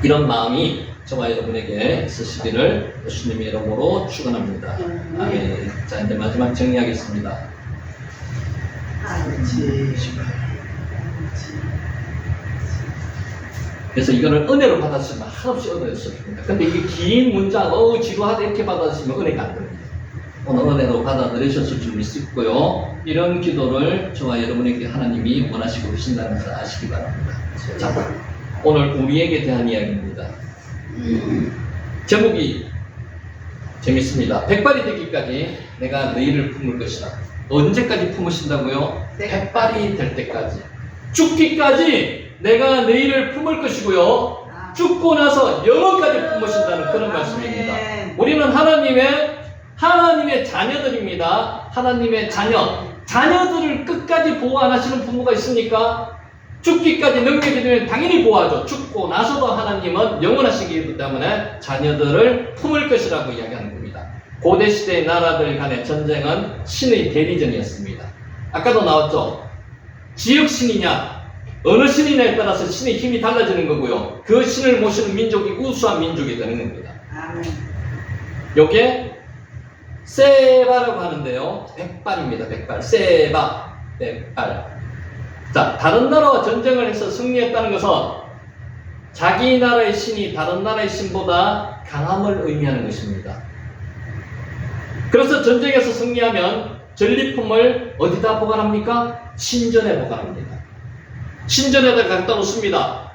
A: 이런 마음이 저와 여러분에게 있으시기를 예수님의 이름으로 축원합니다. 아멘. 자, 이제 마지막 정리하겠습니다. 그래서 이거를 은혜로 받았으면 한없이 은혜였습니다. 근데 이게 긴 문장, 지루하다 이렇게 받았으면 은혜가 안 됩니다. 오늘 은혜로 받아들이셨을 줄 믿고요. 이런 기도를 저와 여러분에게 하나님이 원하시고 계신다는 것을 아시기 바랍니다. 자, 오늘 우리에게 대한 이야기입니다. 제목이 재밌습니다. 백발이 되기까지 내가 너희를 품을 것이다. 언제까지 품으신다고요? 백발이 될 때까지, 죽기까지 내가 너희를 품을 것이고요, 죽고 나서 영원까지 품으신다는 그런 말씀입니다. 우리는 하나님의 자녀들입니다. 하나님의 자녀들을 끝까지 보호 안 하시는 부모가 있습니까? 죽기까지 능력이 되면 당연히 보호하죠. 죽고 나서도 하나님은 영원하시기 때문에 자녀들을 품을 것이라고 이야기하는 겁니다. 고대시대의 나라들 간의 전쟁은 신의 대리전이었습니다. 아까도 나왔죠. 지역신이냐 어느 신이냐에 따라서 신의 힘이 달라지는 거고요. 그 신을 모시는 민족이 우수한 민족이 되는 겁니다. 요게 세바라고 하는데요. 백발입니다. 백발. 세바, 백발. 자, 다른 나라와 전쟁을 해서 승리했다는 것은 자기 나라의 신이 다른 나라의 신보다 강함을 의미하는 것입니다. 그래서 전쟁에서 승리하면 전리품을 어디다 보관합니까? 신전에 보관합니다. 신전에다 갖다 놓습니다.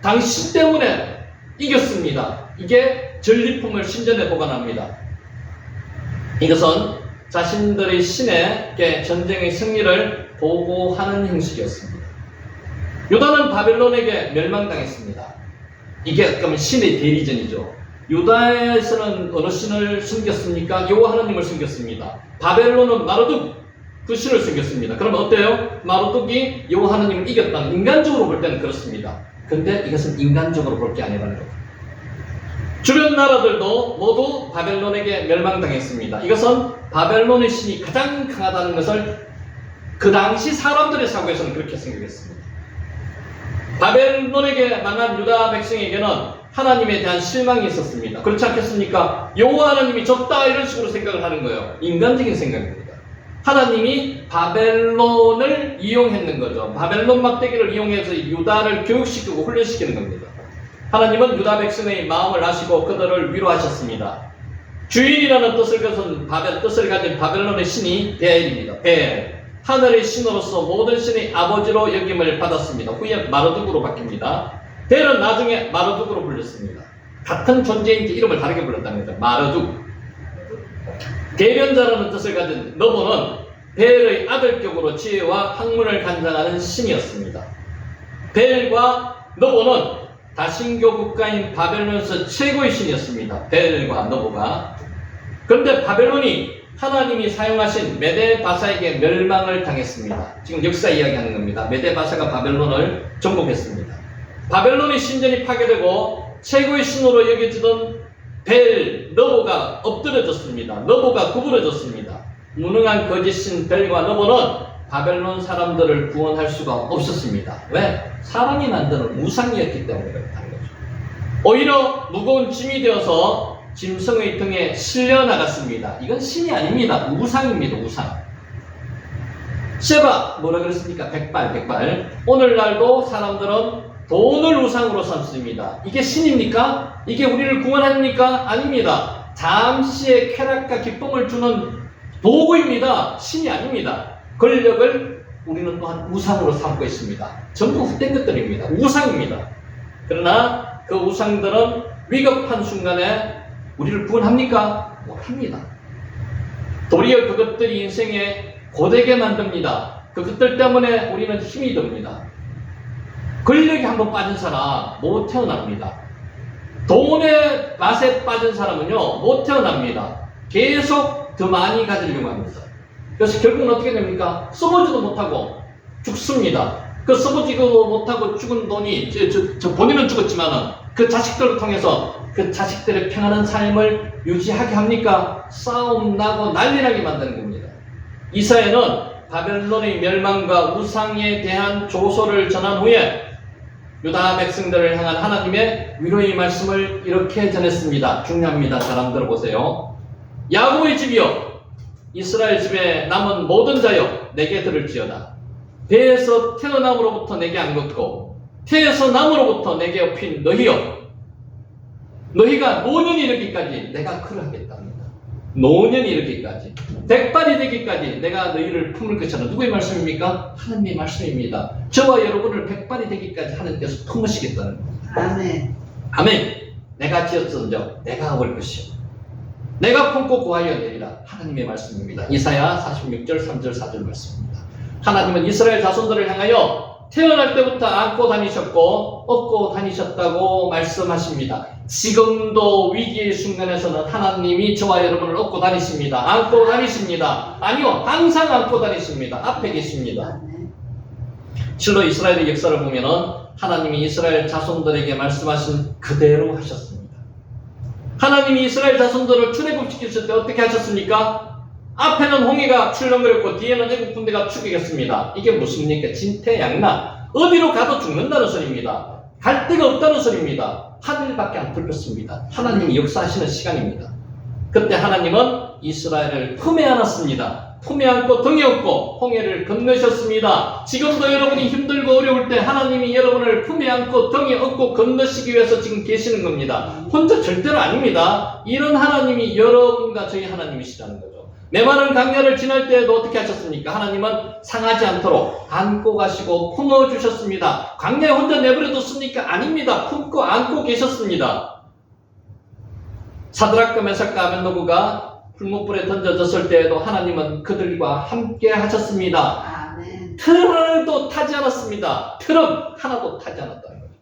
A: 당신 때문에 이겼습니다. 이게 전리품을 신전에 보관합니다. 이것은 자신들의 신에게 전쟁의 승리를 보고하는 형식이었습니다. 유다는 바벨론에게 멸망당했습니다. 이게 그러면 신의 대리전이죠. 유다에서는 어느 신을 숨겼습니까? 여호와 하나님을 숨겼습니다. 바벨론은 마르둑 그 신을 숨겼습니다. 그러면 어때요? 마르둑이 여호와 하나님을 이겼다는, 인간적으로 볼 때는 그렇습니다. 근데 이것은 인간적으로 볼 게 아니라는 거예요. 주변 나라들도 모두 바벨론에게 멸망당했습니다. 이것은 바벨론의 신이 가장 강하다는 것을 그 당시 사람들의 사고에서는 그렇게 생각했습니다. 바벨론에게 망한 유다 백성에게는 하나님에 대한 실망이 있었습니다. 그렇지 않겠습니까? 여호와 하나님이 졌다 이런 식으로 생각을 하는 거예요. 인간적인 생각입니다. 하나님이 바벨론을 이용했는 거죠. 바벨론 막대기를 이용해서 유다를 교육시키고 훈련시키는 겁니다. 하나님은 유다 백성의 마음을 아시고 그들을 위로하셨습니다. 주인이라는 뜻을 가진 바벨론의 신이 벨입니다. 벨. 하늘의 신으로서 모든 신의 아버지로 여김을 받았습니다. 후에 마르둑으로 바뀝니다. 벨은 나중에 마르둑으로 불렸습니다. 같은 존재인지 이름을 다르게 불렀다는 거죠. 마르둑. 대변자라는 뜻을 가진 너보는 벨의 아들격으로 지혜와 학문을 간장하는 신이었습니다. 벨과 너보는 다신교 국가인 바벨론에서 최고의 신이었습니다. 벨과 너보가. 그런데 바벨론이 하나님이 사용하신 메데바사에게 멸망을 당했습니다. 지금 역사 이야기하는 겁니다. 메데바사가 바벨론을 정복했습니다. 바벨론의 신전이 파괴되고 최고의 신으로 여겨지던 벨, 너보가 엎드려졌습니다. 너보가 구부러졌습니다. 무능한 거짓신 벨과 너보는 바벨론 사람들을 구원할 수가 없었습니다. 왜? 사람이 만드는 우상이었기 때문에 그렇다는 거죠. 오히려 무거운 짐이 되어서 짐승의 등에 실려 나갔습니다. 이건 신이 아닙니다. 우상입니다. 우상. 세바 뭐라 그랬습니까? 백발. 오늘날도 사람들은 돈을 우상으로 삼습니다. 이게 신입니까? 이게 우리를 구원합니까? 아닙니다. 잠시의 쾌락과 기쁨을 주는 도구입니다. 신이 아닙니다. 권력을 우리는 또한 우상으로 삼고 있습니다. 전부 헛된 것들입니다. 우상입니다. 그러나 그 우상들은 위급한 순간에 우리를 구원합니까? 못합니다. 도리어 그것들이 인생에 고되게 만듭니다. 그것들 때문에 우리는 힘이 듭니다. 권력이 한번 빠진 사람 못 태어납니다. 돈의 맛에 빠진 사람은요 못 태어납니다. 계속 더 많이 가지려고 합니다. 그래서 결국은 어떻게 됩니까? 써보지도 못하고 죽습니다. 그 써보지도 못하고 죽은 돈이 본인은 죽었지만은 그 자식들을 통해서 그 자식들의 평안한 삶을 유지하게 합니까? 싸움 나고 난리 나게 만드는 겁니다. 이사야는 바벨론의 멸망과 우상에 대한 조소를 전한 후에 유다 백성들을 향한 하나님의 위로의 말씀을 이렇게 전했습니다. 중요합니다. 잘 한번 들어보세요. 야곱의 집이여 이스라엘 집에 남은 모든 자여 내게 들을지어다. 배에서 태어남으로부터 내게 안겼고 태에서 남으로부터 내게 업힌 너희여 너희가 노년이 이르기까지 내가 그를 하겠답니다. 노년이 이르기까지 백발이 되기까지 내가 너희를 품을 것이라. 누구의 말씀입니까? 하나님의 말씀입니다. 저와 여러분을 백발이 되기까지 하나님께서 품으시겠다는 겁니다.
B: 아멘.
A: 아멘. 내가 지었은즉 내가 올 것이요 내가 품고 구하여 내리라. 하나님의 말씀입니다. 이사야 46절 3절 4절 말씀입니다. 하나님은 이스라엘 자손들을 향하여 태어날 때부터 안고 다니셨고 업고 다니셨다고 말씀하십니다. 지금도 위기의 순간에서는 하나님이 저와 여러분을 업고 다니십니다. 안고 다니십니다. 아니요, 항상 안고 다니십니다. 앞에 계십니다. 실로 이스라엘의 역사를 보면은 하나님이 이스라엘 자손들에게 말씀하신 그대로 하셨습니다. 하나님이 이스라엘 자손들을 출애굽시켰을 때 어떻게 하셨습니까? 앞에는 홍해가 출렁거렸고 뒤에는 애국 군대가 추격했습니다. 이게 무슨입니까? 진퇴양난. 어디로 가도 죽는다는 소리입니다. 갈 데가 없다는 소리입니다. 하늘밖에 안 뚫렸습니다. 하나님이 역사하시는 시간입니다. 그때 하나님은 이스라엘을 품에 안았습니다. 품에 안고 등에 업고 홍해를 건너셨습니다. 지금도 여러분이 힘들고 어려울 때 하나님이 여러분을 품에 안고 등에 업고 건너시기 위해서 지금 계시는 겁니다. 혼자 절대로 아닙니다. 이런 하나님이 여러분과 저희 하나님이시라는 거죠. 메마른 강야를 지날 때에도 어떻게 하셨습니까? 하나님은 상하지 않도록 안고 가시고 품어주셨습니다. 강야에 혼자 내버려뒀습니까? 아닙니다. 품고 안고 계셨습니다. 사드락과 메삭과 아벤노고가 풀무불에 던져졌을 때에도 하나님은 그들과 함께 하셨습니다.
B: 아멘.
A: 틀도 타지 않았습니다. 틀은 하나도 타지 않았다는 거죠.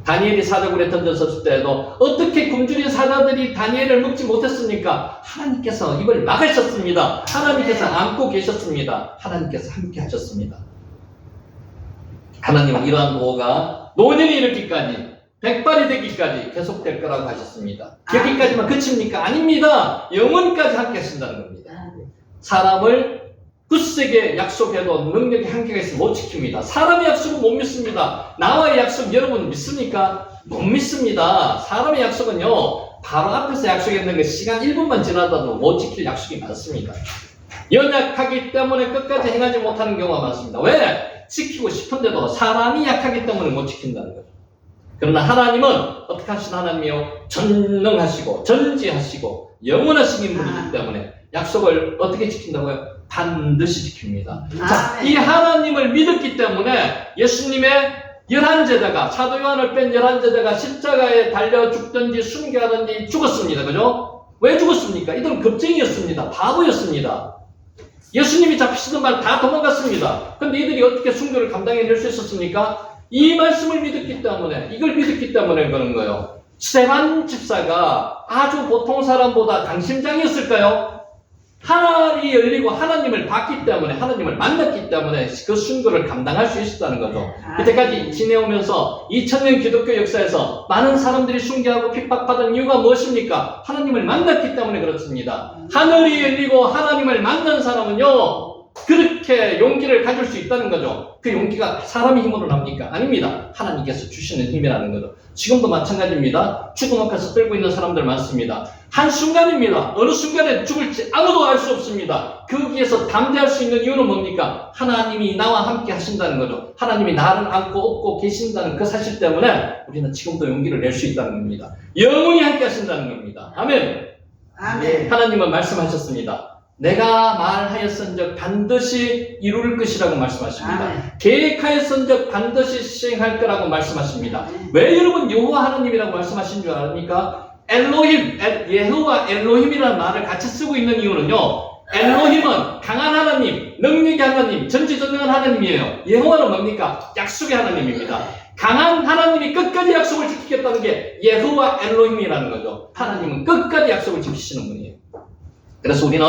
A: 다니엘이 사자굴에 던졌을 때에도 어떻게 굶주린 사자들이 다니엘을 먹지 못했습니까? 하나님께서 입을 막으셨습니다. 하나님께서 안고 계셨습니다. 하나님께서 함께 하셨습니다. 하나님은 이러한 보호가 노년이 이르기까지 백발이 되기까지 계속될 거라고 하셨습니다. 여기까지만 그칩니까? 아닙니다. 영원까지 함께 하신다는 겁니다. 사람을 굳세게 약속해도 능력의 한계가 있으면 못 지킵니다. 사람의 약속은 못 믿습니다. 나와의 약속 여러분 믿습니까? 못 믿습니다. 사람의 약속은요 바로 앞에서 약속했는 게 시간 1분만 지나다도 못 지킬 약속이 많습니다. 연약하기 때문에 끝까지 행하지 못하는 경우가 많습니다. 왜? 지키고 싶은데도 사람이 약하기 때문에 못 지킨다는 거죠. 그러나 하나님은 어떻게 하신 하나님이요? 전능하시고 전지하시고 영원하신 분이기 때문에 약속을 어떻게 지킨다고요? 반드시 지킵니다. 자,
B: 아멘.
A: 이 하나님을 믿었기 때문에 예수님의 11제자가, 사도 요한을 뺀 11제자가 십자가에 달려 죽든지 순교하든지 죽었습니다. 그죠? 왜 죽었습니까? 이들은 겁쟁이였습니다. 바보였습니다. 예수님이 잡히시던 말 다 도망갔습니다. 근데 이들이 어떻게 순교를 감당해낼 수 있었습니까? 이 말씀을 믿었기 때문에, 이걸 믿었기 때문에 그런 거예요. 스데반 집사가 아주 보통 사람보다 강심장이었을까요? 하늘이 열리고 하나님을 봤기 때문에, 하나님을 만났기 때문에 그 순교를 감당할 수 있었다는 거죠. 이때까지 지내오면서 2000년 기독교 역사에서 많은 사람들이 순교하고 핍박받은 이유가 무엇입니까? 하나님을 만났기 때문에 그렇습니다. 하늘이 열리고 하나님을 만난 사람은요, 그렇게 용기를 가질 수 있다는 거죠. 그 용기가 사람의 힘으로 납니까? 아닙니다. 하나님께서 주시는 힘이라는 거죠. 지금도 마찬가지입니다. 죽음 앞에서 떨고 있는 사람들 많습니다. 한순간입니다. 어느 순간에 죽을지 아무도 알 수 없습니다. 거기에서 담대할 수 있는 이유는 뭡니까? 하나님이 나와 함께 하신다는 거죠. 하나님이 나를 안고 업고 계신다는 그 사실 때문에 우리는 지금도 용기를 낼 수 있다는 겁니다. 영원히 함께 하신다는 겁니다. 아멘.
B: 아멘.
A: 하나님은 말씀하셨습니다. 내가 말하였은즉 반드시 이룰 것이라고 말씀하십니다.
B: 아멘.
A: 계획하였은즉 반드시 시행할 거라고 말씀하십니다. 왜 여러분 여호와 하나님이라고 말씀하신 줄 아십니까? 엘로힘, 예호와 엘로힘이라는 말을 같이 쓰고 있는 이유는요, 엘로힘은 강한 하나님, 능력의 하나님, 전지전능한 하나님이에요. 예호와는 뭡니까? 약속의 하나님입니다. 강한 하나님이 끝까지 약속을 지키겠다는 게 예호와 엘로힘이라는 거죠. 하나님은 끝까지 약속을 지키시는 분이에요. 그래서 우리는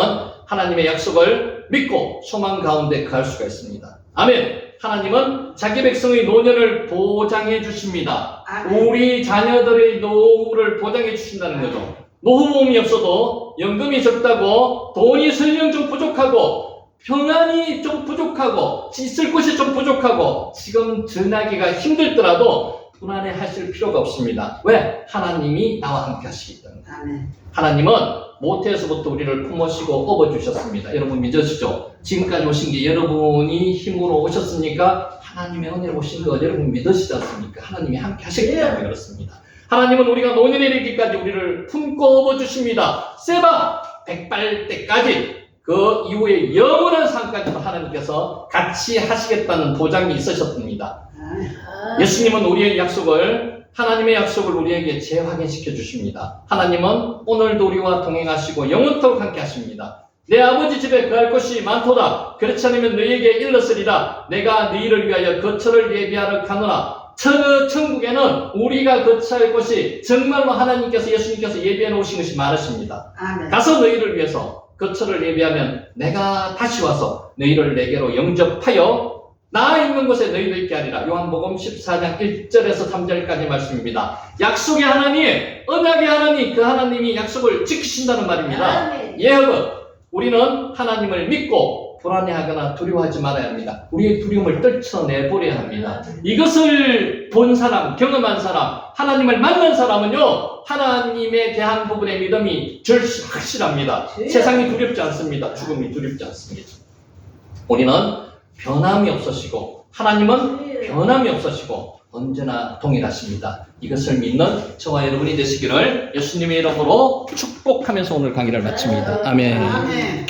A: 하나님의 약속을 믿고 소망 가운데 거할 수가 있습니다. 아멘. 하나님은 자기 백성의 노년을 보장해 주십니다.
B: 아멘.
A: 우리 자녀들의 노후를 보장해 주신다는 거죠. 노후보험이 없어도 연금이 적다고, 돈이 설령 좀 부족하고, 평안이 좀 부족하고, 있을 곳이 좀 부족하고, 지금 전하기가 힘들더라도 불안해 하실 필요가 없습니다. 왜? 하나님이 나와 함께 하시기 때문에.
B: 아멘.
A: 하나님은 모태에서부터 우리를 품으시고 업어주셨습니다. 여러분 믿으시죠? 지금까지 오신 게 여러분이 힘으로 오셨으니까 하나님의 은혜로 오신 거 여러분 믿으시지 않습니까? 하나님이 함께 하시기 때문에 그렇습니다. 하나님은 우리가 노년에 이르기까지 우리를 품고 업어주십니다. 세바 백발 때까지, 그 이후에 영원한 삶까지도 하나님께서 같이 하시겠다는 보장이 있으셨습니다.
B: 아멘.
A: 예수님은 우리의 약속을, 하나님의 약속을 우리에게 재확인시켜 주십니다. 하나님은 오늘도 우리와 동행하시고 영원토록 함께 하십니다. 내 아버지 집에 거할 곳이 많도다. 그렇지 않으면 너희에게 일렀으리라. 내가 너희를 위하여 거처를 예비하러 가노라. 천국에는 우리가 거처할 곳이 정말로 하나님께서, 예수님께서 예비해 놓으신 것이 많으십니다.
B: 아멘.
A: 가서 너희를 위해서 거처를 예비하면 내가 다시 와서 너희를 내게로 영접하여 나 있는 곳에 너희도 있게 하리라. 요한복음 14장 1절에서 3절까지 말씀입니다. 약속의 하나님, 언약의 하나님, 그 하나님이 약속을 지키신다는 말입니다.
B: 아멘.
A: 예언은 우리는 하나님을 믿고 불안해하거나 두려워하지 말아야 합니다. 우리의 두려움을 떨쳐내버려야 합니다. 이것을 본 사람, 경험한 사람, 하나님을 만난 사람은요, 하나님에 대한 부분의 믿음이 확실합니다. 세상이 두렵지 않습니다. 죽음이 두렵지 않습니다. 우리는 변함이 없으시고, 하나님은 변함이 없으시고 언제나 동일하십니다. 이것을 믿는 저와 여러분이 되시기를 예수님의 이름으로 축복하면서 오늘 강의를 마칩니다. 아멘.
B: 아멘.